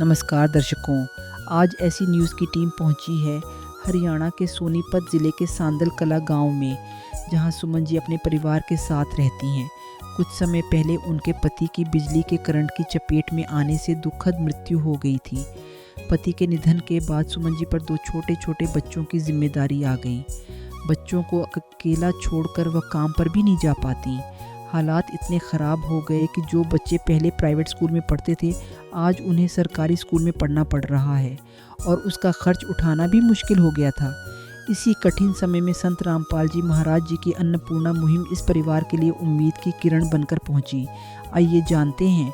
नमस्कार दर्शकों, आज ऐसी न्यूज़ की टीम पहुंची है हरियाणा के सोनीपत ज़िले के सांदल कला गांव में, जहां सुमन जी अपने परिवार के साथ रहती हैं। कुछ समय पहले उनके पति की बिजली के करंट की चपेट में आने से दुखद मृत्यु हो गई थी। पति के निधन के बाद सुमन जी पर 2 छोटे-छोटे बच्चों की जिम्मेदारी आ गई। बच्चों को अकेला छोड़कर वह काम पर भी नहीं जा पाती। हालात इतने ख़राब हो गए कि जो बच्चे पहले प्राइवेट स्कूल में पढ़ते थे, आज उन्हें सरकारी स्कूल में पढ़ना पड़ रहा है और उसका खर्च उठाना भी मुश्किल हो गया था। इसी कठिन समय में संत रामपाल जी महाराज जी की अन्नपूर्णा मुहिम इस परिवार के लिए उम्मीद की किरण बनकर पहुंची। आइए जानते हैं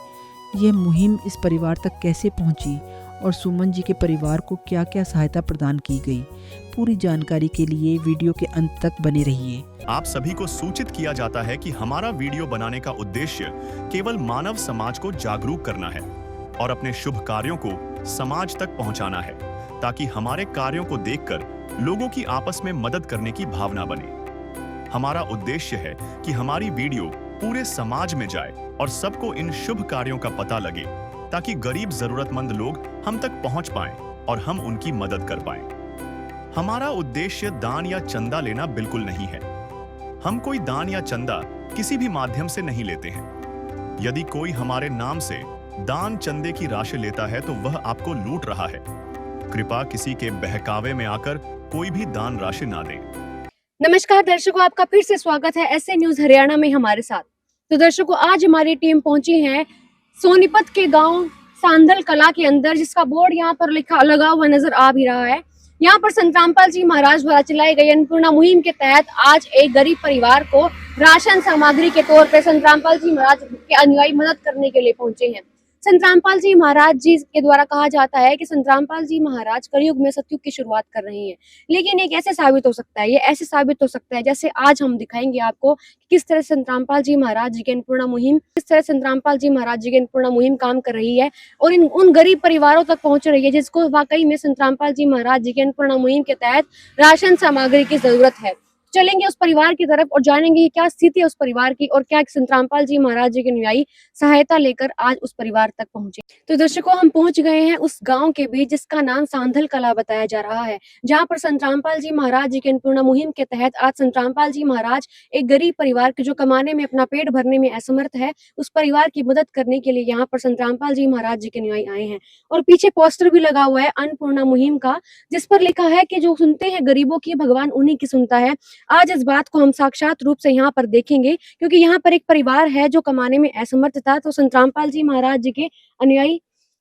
यह मुहिम इस परिवार तक कैसे पहुंची और सुमन जी के परिवार को क्या क्या सहायता प्रदान की गई। पूरी जानकारी के लिए वीडियो के अंत तक बने रहिए। आप सभी को सूचित किया जाता है कि हमारा वीडियो बनाने का उद्देश्य केवल मानव समाज को जागरूक करना है और अपने शुभ कार्यों को समाज तक पहुंचाना है, ताकि हमारे कार्यों को देखकर लोगों की आपस में मदद करने की भावना बने। हमारा उद्देश्य है कि हमारी वीडियो पूरे समाज में जाए और सबको इन शुभ कार्यों का पता लगे, ताकि गरीब जरूरतमंद लोग हम तक पहुंच पाएं और हम उनकी मदद कर पाएं। हमारा उद्देश्य दान या चंदा लेना बिल्कुल नहीं है। हम कोई दान या चंदा किसी भी माध्यम से नहीं लेते हैं। यदि कोई हमारे नाम से दान चंदे की राशि लेता है तो वह आपको लूट रहा है। कृपया किसी के बहकावे में आकर कोई भी दान राशि ना दें। नमस्कार दर्शकों, आपका फिर से स्वागत है ऐसे न्यूज हरियाणा में हमारे साथ। तो दर्शकों, आज हमारी टीम पहुंची है सोनीपत के गांव सांदल कला के अंदर, जिसका बोर्ड यहाँ पर लगा हुआ नजर आ भी रहा है। यहाँ पर संत रामपाल जी महाराज द्वारा चलाई गई अन्नपूर्णा मुहिम के तहत आज एक गरीब परिवार को राशन सामग्री के तौर पर संत रामपाल जी महाराज के अनुयायी मदद करने के लिए पहुंचे हैं। संत रामपाल जी महाराज जी के द्वारा कहा जाता है कि संत रामपाल जी महाराज कलयुग में सतयुग की शुरुआत कर रहे हैं। लेकिन ये कैसे साबित हो सकता है? ये ऐसे साबित हो सकता है जैसे आज हम दिखाएंगे आपको कि किस तरह संत रामपाल जी महाराज जी की अन्नपूर्णा मुहिम काम कर रही है और उन गरीब परिवारों तक पहुंच रही है जिसको वाकई में संत रामपाल जी महाराज जी की अन्नपूर्णा मुहिम के तहत राशन सामग्री की जरूरत है। चलेंगे उस परिवार की तरफ और जानेंगे कि क्या स्थिति है उस परिवार की और क्या संत रामपाल जी महाराज जी के अनुयायी सहायता लेकर आज उस परिवार तक पहुंचे। तो दर्शकों, हम पहुंच गए हैं उस गांव के बीच जिसका नाम सांधल कला बताया जा रहा है, जहां पर संत रामपाल जी महाराज जी के अन्नपूर्णा मुहिम के तहत आज संत रामपाल जी महाराज एक गरीब परिवार के जो कमाने में अपना पेट भरने में असमर्थ है, उस परिवार की मदद करने के लिए यहाँ पर संत रामपाल जी महाराज जी के अनुयायी आए हैं। और पीछे पोस्टर भी लगा हुआ है अन्नपूर्णा मुहिम का, जिस पर लिखा है कि जो सुनते हैं गरीबों की, भगवान उन्हीं की सुनता है। आज इस बात को हम साक्षात रूप से यहाँ पर देखेंगे, क्योंकि यहाँ पर एक परिवार है जो कमाने में असमर्थ था। तो संत रामपाल जी महाराज जी के अनुयायी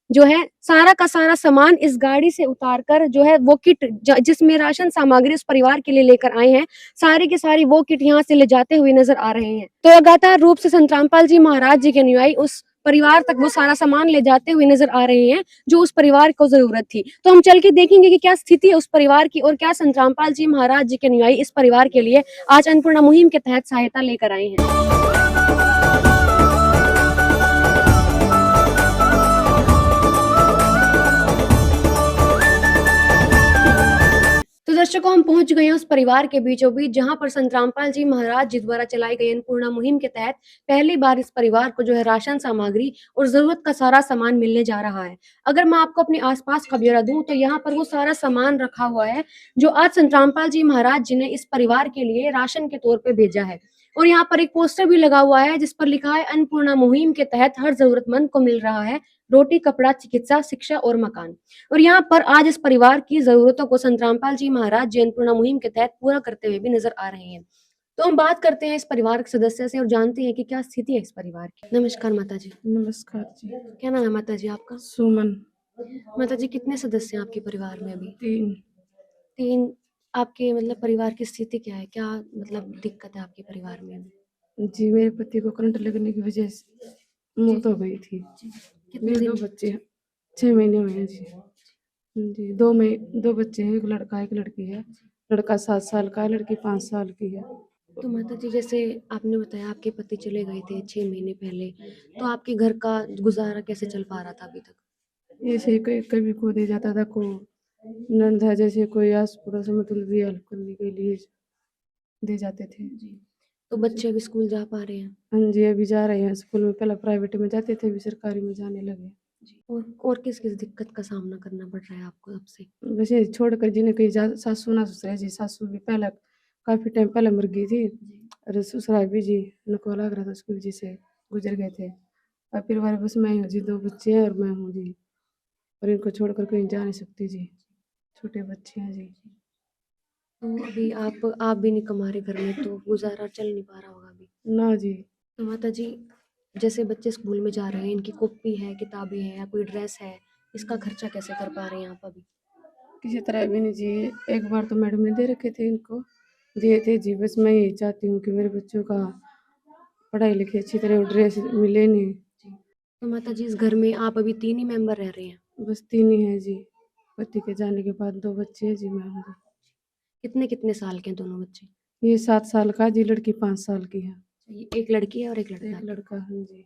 जो है सारा का सारा सामान इस गाड़ी से उतारकर जो है वो किट जिसमें राशन सामग्री उस परिवार के लिए लेकर आए हैं, सारी की सारी वो किट यहाँ से ले जाते हुए नजर आ रहे हैं। तो लगातार रूप से संत रामपाल जी महाराज जी के अनुयायी उस परिवार तक वो सारा सामान ले जाते हुए नजर आ रहे हैं जो उस परिवार को जरूरत थी। तो हम चल के देखेंगे कि क्या स्थिति है उस परिवार की और क्या संत रामपाल जी महाराज जी के अनुयायी इस परिवार के लिए आज अन्नपूर्णा मुहिम के तहत सहायता लेकर आए हैं। तो दर्शकों, हम पहुंच गए हैं उस परिवार के बीचों बीच जहां पर संत रामपाल जी महाराज जी द्वारा चलाई गई अन्नपूर्णा मुहिम के तहत पहली बार इस परिवार को जो है राशन सामग्री और जरूरत का सारा सामान मिलने जा रहा है। अगर मैं आपको अपने आसपास का ब्यौरा दूं तो यहाँ पर वो सारा सामान रखा हुआ है जो आज संत रामपाल जी महाराज जी ने इस परिवार के लिए राशन के तौर पर भेजा है। और यहाँ पर एक पोस्टर भी लगा हुआ है जिस पर लिखा है अन्नपूर्णा मुहिम के तहत हर जरूरतमंद को मिल रहा है रोटी, कपड़ा, चिकित्सा, शिक्षा और मकान। और यहाँ पर आज इस परिवार की जरूरतों को संत रामपाल जी महाराज जी अन्नपूर्णा मुहिम के तहत पूरा करते हुए भी नजर आ रहे हैं। तो हम बात करते हैं इस परिवार के सदस्य से और जानते हैं कि क्या स्थिति है इस परिवार की। नमस्कार माता जी। नमस्कार जी। क्या नाम है माता जी आपका? सुमन। माता जी, कितने सदस्य हैं आपके परिवार में अभी? 3। 3। आपके मतलब परिवार की स्थिति क्या है? क्या मतलब दिक्कत है आपके परिवार में अभी? जी, मेरे पति को करंट लगने की वजह से मौत हो गई थी। कितने मेरे दिन? 2 बच्चे हैं, 6 महीने हुए हैं जी। जी, 2 बच्चे हैं, एक लड़का एक लड़की है। लड़का 7 साल का है, लड़की 5 साल की है। तो माता जी, जैसे आपने बताया आपके पति चले गए थे 6 महीने पहले, तो आपके घर का गुजारा कैसे चल पा रहा था अभी तक? ऐसे ही कभी को दे जाता था, को नंद है जैसे कोई आस पड़ोस में मतलब भी हेल्प करने के लिए दे जाते थे। तो बच्चे अभी स्कूल जा पा रहे हैं? हाँ जी, अभी जा रहे हैं स्कूल में। पहले प्राइवेट में जाते थे, अभी सरकारी में जाने लगे। और किस-किस दिक्कत का सामना करना पड़ रहा है आपको अब से? वैसे छोड़कर जिन्हें कहीं सासू ना ससुर है जी, सासू भी पहले काफ़ी टाइम पहले मर गई थी और ससुराल भी जी नुकवा लग रहा था, उसकी वजह से गुजर गए थे। अब परिवार बस मैं ही हूँ जी, 2 बच्चे हैं और मैं हूँ जी, और इनको छोड़कर कहीं जा नहीं सकती जी, छोटे बच्चे हैं जी। तो अभी आप भी नहीं कमा रहे घर में, तो गुज़ारा चल नहीं पा रहा होगा अभी। ना जी, तो माताजी, जैसे बच्चे स्कूल में जा रहे हैं, इनकी कॉपी है, किताबें हैं या कोई ड्रेस है, इसका खर्चा कैसे कर पा रहे हैं आप अभी? किसी तरह भी नहीं जी, एक बार तो मैडम ने दे रखे थे इनको, दिए थे जी, बस मैं यही चाहती हूँ कि मेरे बच्चों का पढ़ाई लिखाई अच्छी तरह ड्रेस मिले इन्हें। तो माताजी, इस घर में आप अभी 3 ही मेंबर रह रहे हैं। बस 3 ही हैं जी, पति के जाने के बाद 2 बच्चे हैं जी, मैं हूँ जी। कितने-कितने साल के हैं दोनों बच्चे? ये 7 साल का जी, लड़की 5 साल की है। ये एक लड़की है और एक लड़का एक है। लड़का है जी।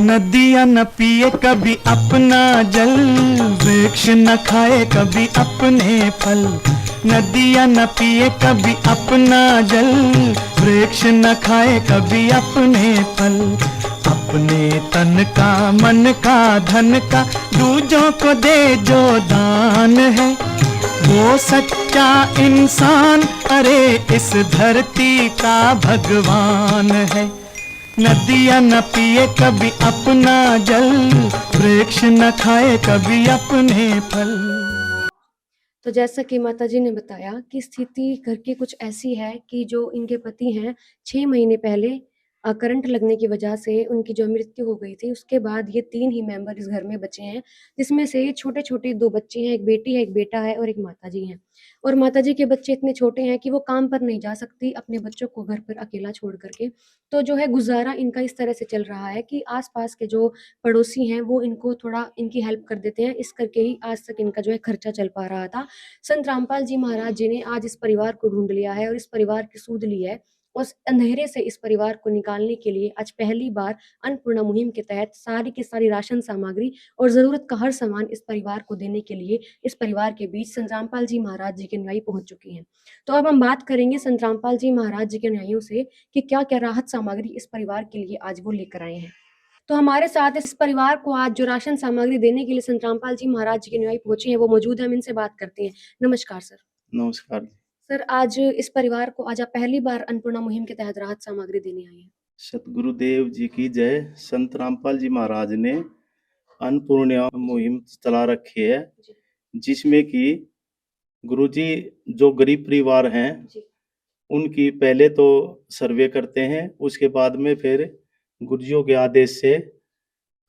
नदियाँ न पिए कभी अपना जल, वृक्ष न खाए कभी अपने फल। नदियाँ न पिए कभी अपना जल, वृक्ष न खाए कभी अपने फल। अपने तन का मन का धन का दूजों को दे जो दान है, वो सच्चा इंसान अरे इस धरती का भगवान है। नदियाँ न पिए कभी अपना जल, वृक्ष न खाए कभी अपने फल। तो जैसा कि माताजी ने बताया कि स्थिति घर की कुछ ऐसी है कि जो इनके पति हैं, 6 महीने पहले करंट लगने की वजह से उनकी जो मृत्यु हो गई थी, उसके बाद ये 3 ही मेंबर इस घर में बचे हैं, जिसमें से छोटे-छोटे 2 बच्चे हैं, 1 बेटी है, 1 बेटा है और 1 माताजी हैं। और माताजी के बच्चे इतने छोटे हैं कि वो काम पर नहीं जा सकती अपने बच्चों को घर पर अकेला छोड़ कर के। तो जो है गुज़ारा इनका इस तरह से चल रहा है कि आस-पास के जो पड़ोसी हैं, वो इनको थोड़ा इनकी हेल्प कर देते हैं, इस करके ही आज तक इनका जो है खर्चा चल पा रहा था। संत रामपाल जी महाराज जी ने आज इस परिवार को ढूँढ लिया है और इस परिवार की सुध ली है। उस अंधेरे से इस परिवार को निकालने के लिए आज पहली बार अन्नपूर्णा मुहिम के तहत सारी की सारी राशन सामग्री और ज़रूरत का हर सामान इस परिवार को देने के लिए इस परिवार के बीच संत रामपाल जी महाराज जी के अनुयायी पहुँच चुके हैं। तो अब हम बात करेंगे संत रामपाल जी महाराज जी के अनुयायियों से कि क्या-क्या राहत सामग्री इस परिवार के लिए आज वो लेकर आए हैं। तो हमारे साथ इस परिवार को आज जो राशन सामग्री देने के लिए संत रामपाल जी महाराज जी के अनुयायी पहुँचे हैं, वो मौजूद हैं, हम इनसे बात करते हैं। नमस्कार सर। नमस्कार। सर, आज इस परिवार को आज आप पहली बार अन्नपूर्णा मुहिम के तहत राहत सामग्री देने आए हैं। सतगुरुदेव जी की जय। संत रामपाल जी महाराज ने अन्नपूर्णा मुहिम चला रखी है, जी, जिसमें कि गुरुजी जो गरीब परिवार हैं, जी, उनकी पहले तो सर्वे करते हैं, उसके बाद में फिर गुरुजियों के आदेश से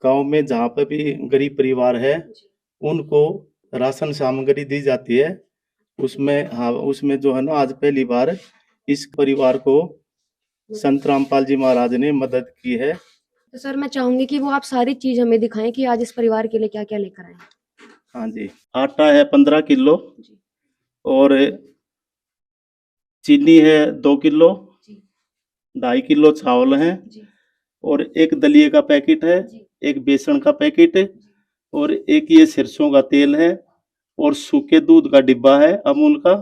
गाँव में जहाँ पे भी गरीब परिवार है, जी। उनको राशन सामग्री दी जाती है। उसमें जो है ना, आज पहली बार इस परिवार को संत रामपाल जी महाराज ने मदद की है। तो सर, मैं चाहूँगी कि वो आप सारी चीज़ हमें दिखाएँ कि आज इस परिवार के लिए क्या-क्या लेकर आए हैं। हाँ जी, आटा है 15 किलो जी, और चीनी है 2 किलो, जी, 2.5 किलो चावल है जी, और एक दलिए का पैकेट है, जी, एक बेसन का पैकेट जी, और एक ये सरसों का तेल है और सूखे दूध का डिब्बा है अमूल का,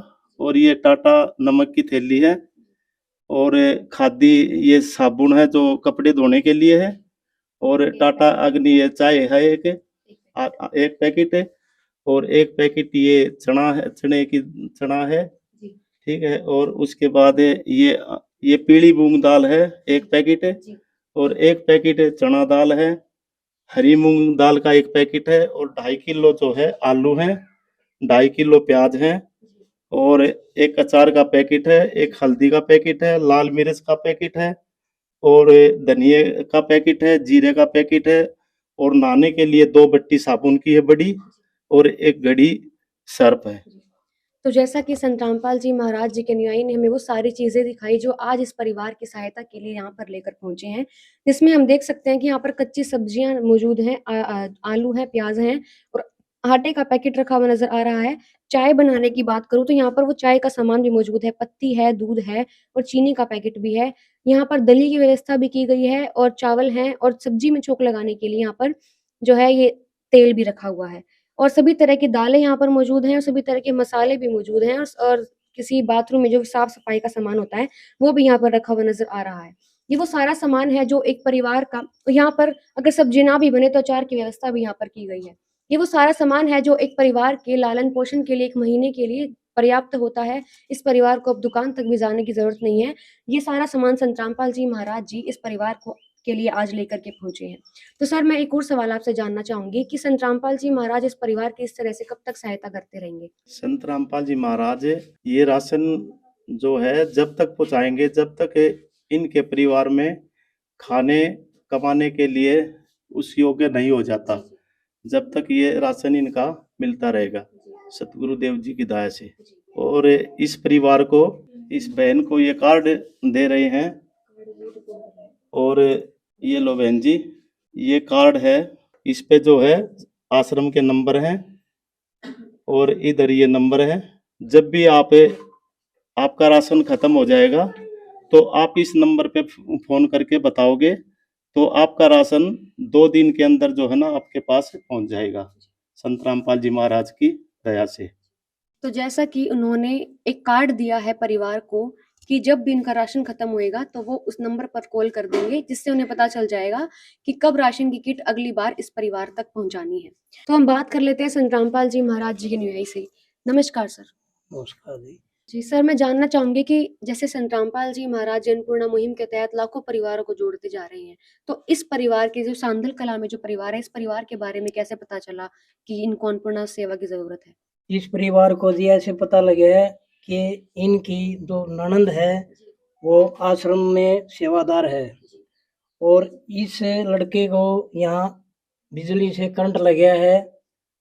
और ये टाटा नमक की थैली है और खादी ये साबुन है जो कपड़े धोने के लिए है, और टाटा अग्नि ये चाय है एक पैकेट है, और एक पैकेट ये चना है, जी, ठीक है। और उसके बाद ये पीली मूंग दाल है, एक पैकेट है, जी, और एक पैकेट चना दाल है, हरी मूंग दाल का एक पैकेट है, और 2.5 किलो जो है आलू है, 2.5 किलो प्याज है, और एक अचार का पैकेट है, एक हल्दी का पैकेट है, लाल मिर्च का पैकेट है, और धनिये का पैकेट है, जीरे का पैकेट है, और नहाने के लिए 2 बट्टी साबुन की है बड़ी, और एक घड़ी सर्फ है। जी। तो जैसा कि संत रामपाल जी महाराज जी के अनुयायी ने हमें वो सारी चीज़ें दिखाई जो आज इस परिवार की सहायता के लिए यहाँ पर लेकर पहुँचे हैं। जिसमें हम देख सकते हैं कि यहाँ पर कच्ची सब्जियाँ मौजूद हैं, आलू हैं, प्याज़ हैं और आटे का पैकेट रखा हुआ नज़र आ रहा है। चाय बनाने की बात करूँ तो यहाँ पर वो चाय का सामान भी मौजूद है, पत्ती है, दूध है और चीनी का पैकेट भी है। यहाँ पर दही की व्यवस्था भी की गई है और चावल हैं और सब्जी में छोंक लगाने के लिए यहाँ पर जो है ये तेल भी रखा हुआ है। और सभी तरह की दालें यहाँ पर मौजूद हैं और सभी तरह के मसाले भी मौजूद हैं और किसी बाथरूम में जो साफ-सफाई का सामान होता है, वो भी यहाँ पर रखा हुआ नज़र आ रहा है। ये वो सारा सामान है जो एक परिवार का, यहाँ पर अगर सब्जी ना भी बने तो अचार की व्यवस्था भी यहाँ पर की गई है। ये वो सारा सामान है जो एक परिवार के लालन पोषण के लिए 1 महीने के लिए पर्याप्त होता है। इस परिवार को अब दुकान तक भी जाने की ज़रूरत नहीं है। ये सारा सामान संत रामपाल जी महाराज जी इस परिवार को के लिए आज लेकर के पहुँचे हैं। तो सर मैं एक और सवाल आपसे जानना चाहूँगी कि संत रामपाल जी महाराज इस परिवार की इस तरह से कब तक सहायता करते रहेंगे? संत रामपाल जी महाराज ये राशन जो है जब तक पहुंचाएंगे, जब तक इनके परिवार में खाने कमाने के लिए उस योग्य नहीं हो जाता, जब तक ये राशन इनका मिलता रहेगा सतगुरुदेव जी की दया से। और इस परिवार को, इस बहन को ये कार्ड दे रहे हैं। और ये लो बहन जी, ये कार्ड है, इस पे जो है आश्रम के नंबर हैं और इधर ये नंबर है। जब भी आपका राशन खत्म हो जाएगा तो आप इस नंबर पे फोन करके बताओगे तो आपका राशन 2 दिन के अंदर जो है ना आपके पास पहुंच जाएगा संत रामपाल जी महाराज की दया से। तो जैसा कि उन्होंने एक कार्ड दिया है परिवार को कि जब भी इनका राशन खत्म होएगा तो वो उस नंबर पर कॉल कर देंगे, जिससे उन्हें पता चल जाएगा कि कब राशन की किट अगली बार इस परिवार तक पहुंचानी है। तो हम बात कर लेते हैं संत रामपाल जी महाराज जी के अनुयायी से। नमस्कार सर। नमस्कार जी। जी सर, मैं जानना चाहूंगी कि जैसे संत रामपाल जी महाराज जनपूर्णा मुहिम के तहत लाखों परिवारों को जोड़ते जा रहे हैं, तो इस परिवार के जो सांदल कला में जो परिवार है, इस परिवार के बारे में कैसे पता चला कि इनको अन्नपूर्णा सेवा की जरूरत है? इस परिवार को जी ऐसे पता लगे है कि इनकी जो ननंद है वो आश्रम में सेवादार है और इस लड़के को यहाँ बिजली से करंट लग गया है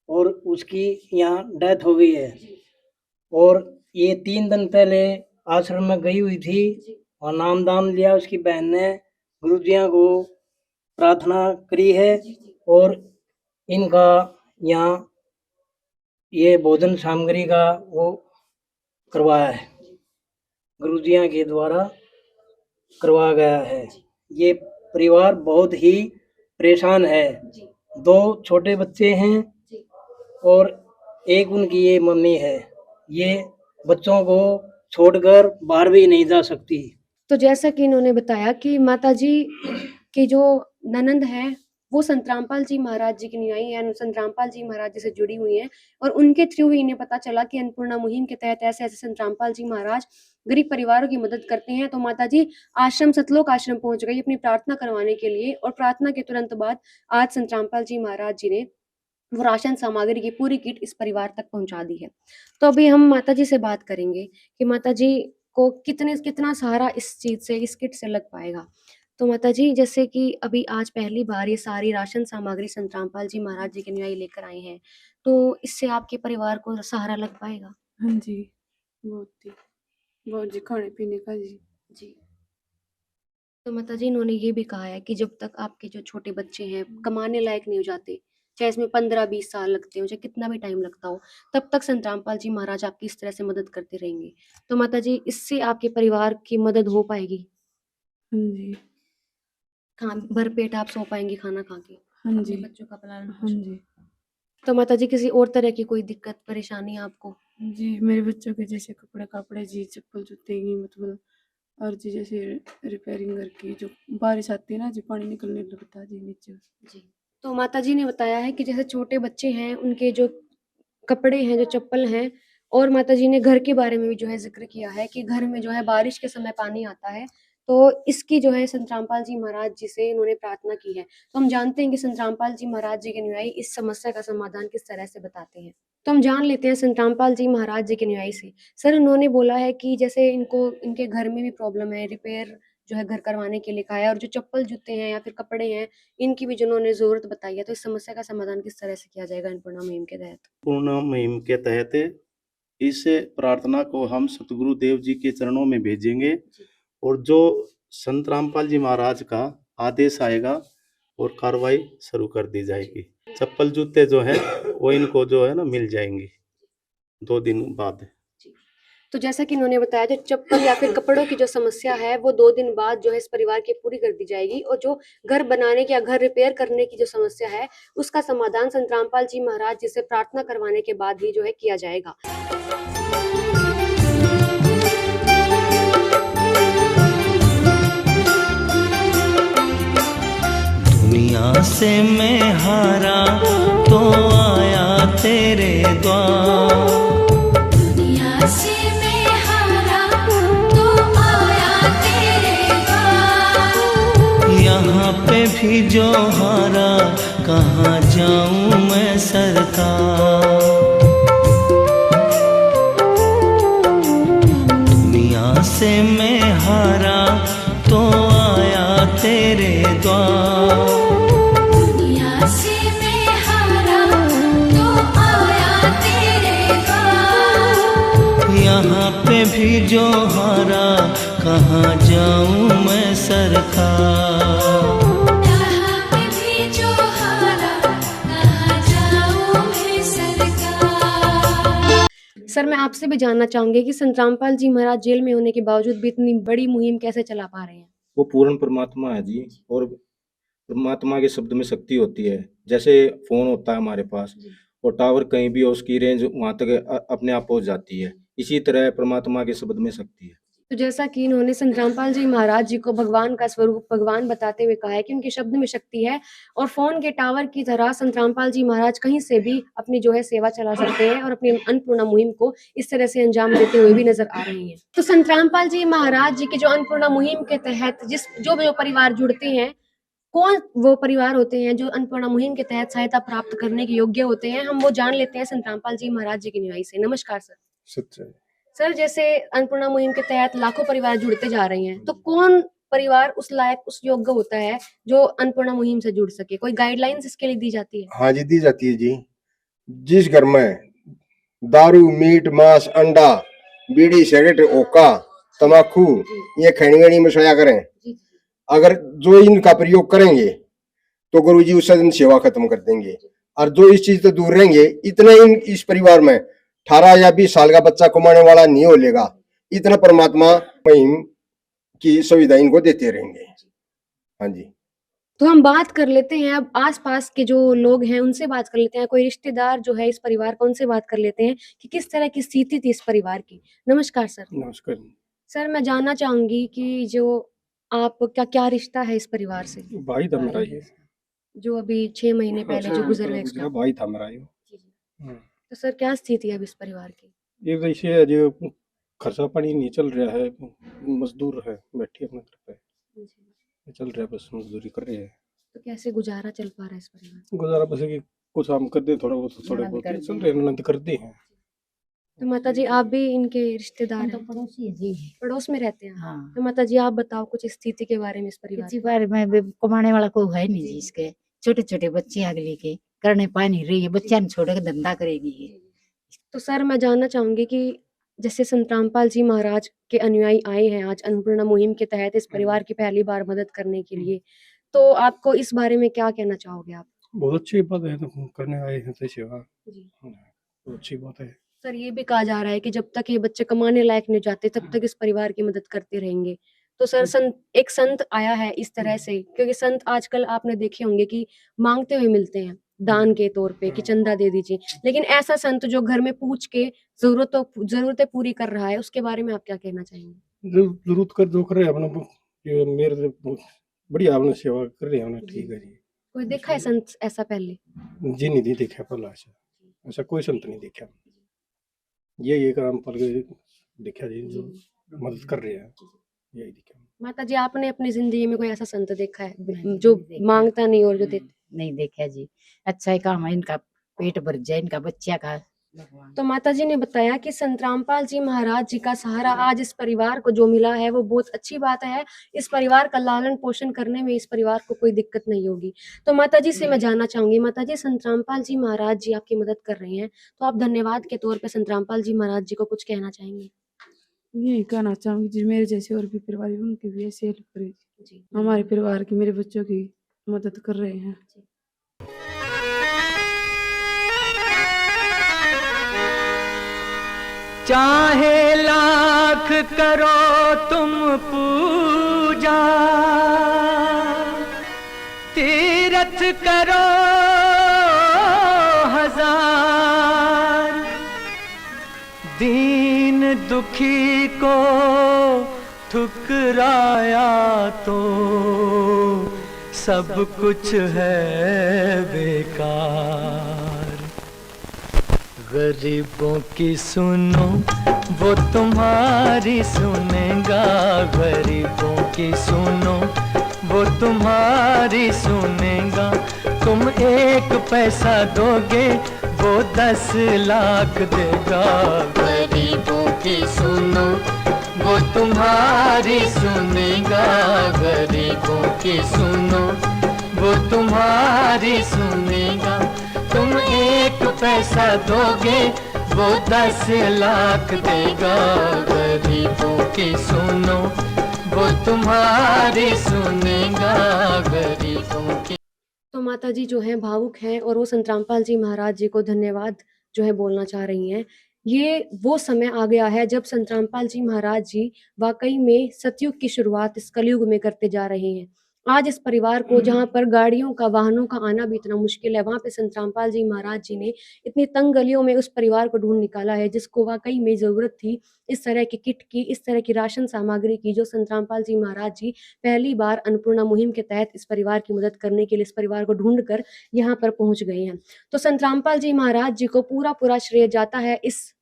और उसकी यहाँ डेथ हो गई है। और ये 3 दिन पहले आश्रम में गई हुई थी और नामदान लिया उसकी बहन ने, गुरुजियों को प्रार्थना करी है और इनका यहाँ ये भोजन सामग्री का वो करवाया है, गुरुजियों के द्वारा करवाया गया है। ये परिवार बहुत ही परेशान है। 2 छोटे बच्चे हैं और एक उनकी ये मम्मी है। ये बच्चों को छोड़कर बाहर भी नहीं जा सकती। तो जैसा कि इन्होंने बताया कि माताजी की जो ननंद है वो संत रामपाल जी महाराज जी की अनुयायी है, संत रामपाल जी महाराज जी से जुड़ी हुई हैं और उनके थ्रू ही इन्हें पता चला कि अन्नपूर्णा मुहिम के तहत ऐसे ऐसे संत रामपाल जी महाराज गरीब परिवारों की मदद करते हैं। तो माताजी आश्रम सतलोक आश्रम पहुंच गई अपनी प्रार्थना करवाने के लिए और प्रार्थना के तुरंत बाद आज संत रामपाल जी महाराज जी ने वो राशन सामग्री की पूरी किट इस परिवार तक पहुंचा दी है। तो अभी हम माताजी से बात करेंगे कि माताजी को कितना सहारा इस चीज से, इस किट से लग पाएगा। तो माताजी, जैसे कि अभी आज पहली बार ये सारी राशन सामग्री संत रामपाल जी महाराज जी के अनुयायी लेकर आए हैं, तो इससे आपके परिवार को सहारा लग पाएगा? हाँ जी, बहुत जी, खाने पीने का जी। तो माताजी इन्होंने ये भी कहा है कि जब तक आपके जो छोटे बच्चे हैं कमाने लायक नहीं हो जाते, चाहे इसमें 15-20 साल लगते हो, चाहे कितना भी टाइम लगता हो, तब तक संत रामपाल जी महाराज आपकी इस तरह से मदद करते रहेंगे। तो माताजी इससे आपके परिवार की मदद हो पाएगी? हाँ जी। भर पेट आप सो पाएंगी खाना खा के, हाँ जी। अपने बच्चों का पालन हाँ पोषण। जी। तो माताजी किसी और तरह की कोई दिक्कत परेशानी आपको? जी, मेरे बच्चों के जैसे कपड़े जी, चप्पल जूते की मतलब और जी जैसे रिपेयरिंग घर की, जो बारिश आती है ना जी पानी निकलने लगता है जी नीचे। जी। तो माताजी ने बताया है कि जैसे छोटे बच्चे हैं उनके जो कपड़े हैं, जो चप्पल हैं, और माताजी ने घर के बारे में भी जो है ज़िक्र किया है कि घर में जो है बारिश के समय पानी आता है, तो इसकी जो है संत रामपाल जी महाराज जी से इन्होंने प्रार्थना की है। तो हम जानते हैं कि संत रामपाल जी महाराज जी के अनुयायी इस समस्या का समाधान किस तरह से बताते हैं। तो हम जान लेते हैं संत रामपाल जी महाराज जी के अनुयायी से। सर, उन्होंने बोला है कि जैसे इनको इनके घर में भी प्रॉब्लम है, रिपेयर जो है घर करवाने के लिए कहा है, और जो चप्पल जूते हैं या फिर कपड़े हैं, इनकी भी जिन्होंने ज़रूरत बताई है, तो इस समस्या का समाधान किस तरह से किया जाएगा अन्नपूर्णा मुहिम के तहत? पूर्ण मुहिम के तहत इस प्रार्थना को हम सतगुरुदेव जी के चरणों में भेजेंगे और जो संत रामपाल जी महाराज का आदेश आएगा और कार्रवाई शुरू कर दी जाएगी। चप्पल जूते जो है वो इनको जो है ना मिल जाएंगे 2 दिन बाद। तो जैसा कि इन्होंने बताया, जो चप्पल या फिर कपड़ों की जो समस्या है वो 2 दिन बाद जो है इस परिवार की पूरी कर दी जाएगी, और जो घर बनाने की या घर रिपेयर करने की जो समस्या है उसका समाधान संत रामपाल जी महाराज जी से प्रार्थना करवाने के बाद ही जो है किया जाएगा। दुनिया से मैं हारा तो आया तेरे द्वार। दुनिया से मैं हारा तो आया तेरे द्वार। यहाँ पे भी जो हारा कहाँ जाऊँ मैं सरकार। दुनिया से मैं हारा तो आया तेरे द्वार। दुनिया से मैं हारा तो आया तेरे द्वार। यहाँ पे भी जो हारा कहाँ जाऊँ मैं सरकार। यहाँ पे भी जो हारा कहाँ जाऊँ मैं सरकार। सर मैं आपसे भी जानना चाहूंगी कि संतरामपाल जी महाराज जेल में होने के बावजूद भी इतनी बड़ी मुहिम कैसे चला पा रहे हैं? वो पूर्ण परमात्मा है जी, और परमात्मा के शब्द में शक्ति होती है। जैसे फोन होता है हमारे पास और टावर कहीं भी हो, उसकी रेंज वहां तक अपने आप पहुंच जाती है। इसी तरह परमात्मा के शब्द में शक्ति है। तो जैसा कि इन्होंने संतरामपाल जी महाराज जी को भगवान का स्वरूप, भगवान बताते हुए कहा है कि उनके शब्द में शक्ति है और फोन के टावर की तरह संतरामपाल जी महाराज कहीं से भी अपनी जो है सेवा चला सकते हैं और अपनी अन्नपूर्णा मुहिम को इस तरह से अंजाम देते हुए भी नजर आ रहे हैं। तो संतरामपाल जी महाराज जी की जो अन्नपूर्णा मुहिम के तहत जो परिवार जुड़ते हैं, कौन वो परिवार होते हैं जो अन्नपूर्णा मुहिम के तहत सहायता प्राप्त करने के योग्य होते हैं, हम वो जान लेते हैं संतरामपाल जी महाराज जी की निवाई से। नमस्कार सर। सच्चाई सर जैसे अन्नपूर्णा मुहिम के तहत लाखों परिवार जुड़ते जा रहे हैं, तो कौन परिवार उस लायक, उस योग्य होता है जो अन्नपूर्णा मुहिम से जुड़ सके? कोई गाइडलाइंस इसके लिए दी जाती है? हाँ जी, दी जाती है जी। जिस घर में दारू, मीट, मांस, अंडा, बीड़ी, सिगरेट, हुक्का, तम्बाकू ये खैनी वेणी में सोया करें, अगर जो इनका प्रयोग करेंगे तो गुरु जी उस दिन सेवा खत्म कर देंगे। और जो इस चीज से दूर रहेंगे, इतने इस परिवार में 18 या 20 साल का बच्चा कमाने वाला नहीं हो लेगा। इतना परमात्मा मुहिम की सुविधा इनको देते रहेंगे। हाँ जी। तो हम बात कर लेते हैं अब आसपास के जो लोग हैं उनसे बात कर लेते हैं, कोई रिश्तेदार जो है इस परिवार का, उनसे बात कर लेते हैं कि किस तरह की स्थिति थी इस परिवार की। नमस्कार सर। नमस्कार। सर मैं जानना चाहूंगी कि जो आपका क्या रिश्ता है इस परिवार से? भाई था मेरा ये, जो अभी 6 महीने पहले जो गुजर गए गुजरा उसका। भाई था मेरा ये। तो सर क्या स्थिति है अब इस परिवार की? ये वैसे है जो खर्चा पानी नहीं चल रहा है, मजदूर है, बैठी अपने घर पे चल रहा है, बस मजदूरी कर रहे हैं। तो कैसे गुजारा चल पा रहा है इस परिवार का? गुजारा बस कि कुछ हम कर दे, थोड़ा बहुत चल रहे, ननद करते हैं। तो माता जी आप भी इनके रिश्तेदार हैं? पड़ोसी है जी। पड़ोस में रहते हैं? हाँ। तो माता जी आप बताओ कुछ स्थिति के बारे में इस परिवार इसी की। बारे में भी कमाने वाला कोई है नहीं जी। इसके छोटे छोटे बच्चे अगले के करने पा नहीं रही है, बच्चा ने छोड़ के धंधा करेगी ये। तो सर मैं जानना चाहूंगी कि जैसे संतरामपाल जी महाराज के अनुयायी आए हैं आज अन्नपूर्णा मुहिम के तहत इस परिवार की पहली बार मदद करने के लिए, तो आपको इस बारे में क्या कहना चाहोगे आप? बहुत अच्छी बात है, तो करने आए हैं तो सेवा जी। बहुत अच्छी बात है। सर ये भी कहा जा रहा है कि जब तक ये बच्चे कमाने लायक नहीं जाते तब तक इस परिवार की मदद करते रहेंगे। तो सर एक संत आया है इस तरह से, क्योंकि संत आजकल आपने देखे होंगे कि मांगते हुए मिलते हैं दान के तौर पे कि चंदा दे दीजिए, लेकिन ऐसा संत जो घर में पूछ के जरूरतें पूरी कर रहा है, उसके बारे में आप क्या कहना चाहेंगे? जरूरत कर जो कर रहे हैं अपना, ये मेरे बढ़िया अपने सेवा कर रहे हैं, ठीक है जी। कोई देखा है संत ऐसा पहले? जी नहीं देखा पहला, ऐसा कोई संत नहीं देखा। ये काम पल देखा जी, जो मदद कर रहे हैं, यही देखा। माता जी आपने अपनी जिंदगी में कोई ऐसा संत देखा है जो मांगता नहीं और जो देता? नहीं देखा जी। अच्छा ही काम है, इनका पेट भर जाए, इनका बच्चा का। तो माता जी ने बताया कि संतरामपाल जी महाराज जी का सहारा आज इस परिवार को जो मिला है वो बहुत अच्छी बात है। इस परिवार का लालन पोषण करने में इस परिवार को कोई दिक्कत नहीं होगी। तो माता जी से मैं जानना चाहूंगी, माता जी संतरामपाल जी महाराज जी आपकी मदद कर रहे हैं, तो आप धन्यवाद के तौर पे संतरामपाल जी महाराज जी को कुछ कहना चाहेंगे? यही कहना चाहूंगी जी, मेरे जैसे और भी परिवार हैं, उनकी भी ऐसे हेल्प करें जी। हमारे परिवार की, मेरे बच्चों की मदद कर रहे हैं। चाहे लाख करो तुम पूजा, तीरथ करो हजार, दीन दुखी को ठुकराया तो सब कुछ है बेकार। गरीबों की सुनो वो तुम्हारी सुनेगा, गरीबों की सुनो वो तुम्हारी सुनेगा। तुम 1 पैसा दोगे वो 10 लाख देगा। गरीबों की सुनो वो तुम्हारी सुनेगा, गरीबों की सुनो वो तुम्हारी सुनेगा। तुम 1 पैसा दोगे वो 10 लाख देगा। गरीबों की सुनो वो तुम्हारी सुनेगा, गरीबों की। तो माता जी जो हैं भावुक हैं और वो संत रामपाल जी महाराज जी को धन्यवाद जो है बोलना चाह रही हैं। ये वो समय आ गया है जब संत रामपाल जी महाराज जी वाकई में सतयुग की शुरुआत इस कलयुग में करते जा रहे हैं। आज इस परिवार को जहाँ पर गाड़ियों का, वाहनों का आना भी इतना मुश्किल है, वहाँ पे संत रामपाल जी महाराज जी ने इतनी तंग गलियों में उस परिवार को ढूंढ निकाला है जिसको वाकई में ज़रूरत थी इस तरह की किट की, इस तरह की राशन सामग्री की, जो संत रामपाल जी महाराज जी पहली बार अन्नपूर्णा मुहिम के तहत इस परिवार की मदद करने के लिए इस परिवार को ढूंढ कर यहाँ पर पहुँच गए हैं। तो संत रामपाल जी महाराज जी को पूरा श्रेय जाता है इस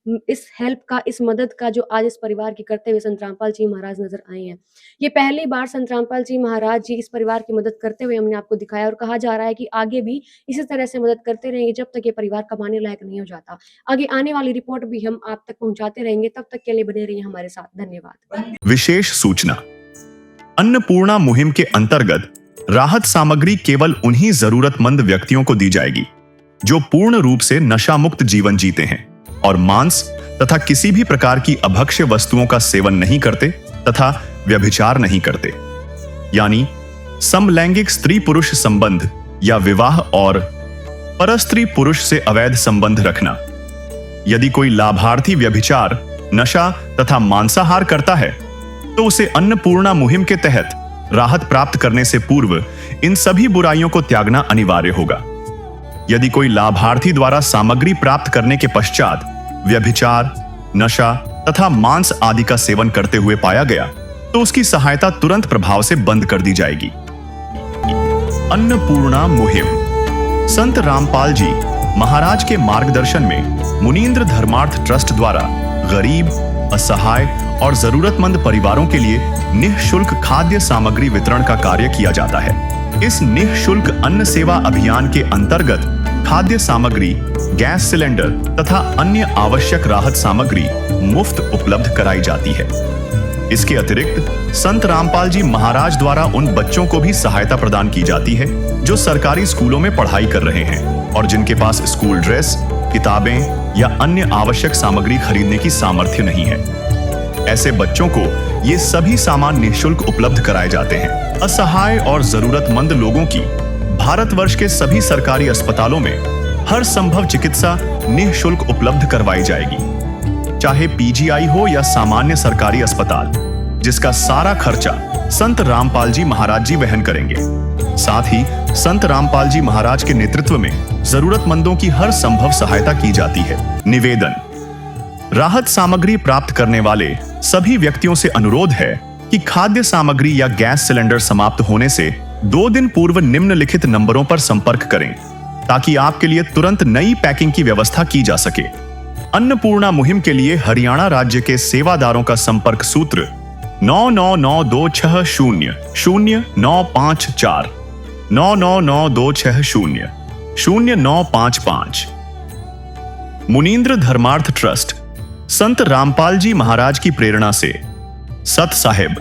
हेल्प का, इस मदद का जो आज इस परिवार की करते हुए संत रामपाल जी महाराज नजर आए हैं। ये पहली बार संत रामपाल जी महाराज जी इस परिवार की मदद करते हुए हमने आपको दिखाया और कहा जा रहा है कि आगे भी इसी तरह से मदद करते रहेंगे जब तक ये परिवार कमाने लायक नहीं हो जाता। आगे आने वाली रिपोर्ट भी हम आप तक पहुंचाते रहेंगे, तब तक के लिए बने रहिए हमारे साथ। धन्यवाद। विशेष सूचना, अन्नपूर्णा मुहिम के अंतर्गत राहत सामग्री केवल उन्हीं जरूरतमंद व्यक्तियों को दी जाएगी जो पूर्ण रूप से नशा मुक्त जीवन जीते हैं और मांस तथा किसी भी प्रकार की अभक्ष्य वस्तुओं का सेवन नहीं करते तथा व्यभिचार नहीं करते, यानी समलैंगिक स्त्री पुरुष संबंध या विवाह और परस्त्री पुरुष से अवैध संबंध रखना। यदि कोई लाभार्थी व्यभिचार, नशा तथा मांसाहार करता है तो उसे अन्नपूर्णा मुहिम के तहत राहत प्राप्त करने से पूर्व इन सभी बुराइयों को त्यागना अनिवार्य होगा। यदि कोई लाभार्थी द्वारा सामग्री प्राप्त करने के पश्चात व्यभिचार, नशा तथा मांस आदि का सेवन करते हुए पाया गया तो उसकी सहायता तुरंत प्रभाव से बंद कर दी जाएगी। अन्नपूर्णा मुहिम संत रामपाल जी महाराज के मार्गदर्शन में मुनींद्र धर्मार्थ ट्रस्ट द्वारा गरीब, असहाय और जरूरतमंद परिवारों के लिए निःशुल्क खाद्य सामग्री वितरण का कार्य किया जाता है। इस निःशुल्क अन्न सेवा अभियान के अंतर्गत खाद्य सामग्री, गैस सिलेंडर तथा अन्य आवश्यक राहत सामग्री मुफ्त उपलब्ध कराई जाती है। इसके अतिरिक्त संत रामपाल जी महाराज द्वारा उन बच्चों को भी सहायता प्रदान की जाती है जो सरकारी स्कूलों में पढ़ाई कर रहे हैं और जिनके पास स्कूल ड्रेस, किताबें या अन्य आवश्यक सामग्री खरीदने की सामर्थ्य नहीं है। ऐसे बच्चों को ये सभी सामान निःशुल्क उपलब्ध कराए जाते हैं। असहाय और जरूरतमंद लोगों की भारतवर्ष के सभी सरकारी अस्पतालों में हर संभव चिकित्सा निःशुल्क उपलब्ध करवाई जाएगी, चाहे पीजीआई हो या सामान्य सरकारी अस्पताल, जिसका सारा खर्चा संत रामपाल जी महाराज जी वहन करेंगे। साथ ही संत रामपाल जी महाराज के नेतृत्व में जरूरतमंदों की हर संभव सहायता की जाती है। निवेदन, राहत सामग्री प्राप्त करने वाले सभी व्यक्तियों से अनुरोध है कि खाद्य सामग्री या गैस सिलेंडर समाप्त होने से 2 दिन पूर्व निम्नलिखित नंबरों पर संपर्क करें ताकि आपके लिए तुरंत नई पैकिंग की व्यवस्था की जा सके। अन्नपूर्णा मुहिम के लिए हरियाणा राज्य के सेवादारों का संपर्क सूत्र 9992600954 9992600955। मुनींद्र धर्मार्थ ट्रस्ट संत रामपाल जी महाराज की प्रेरणा से सत साहिब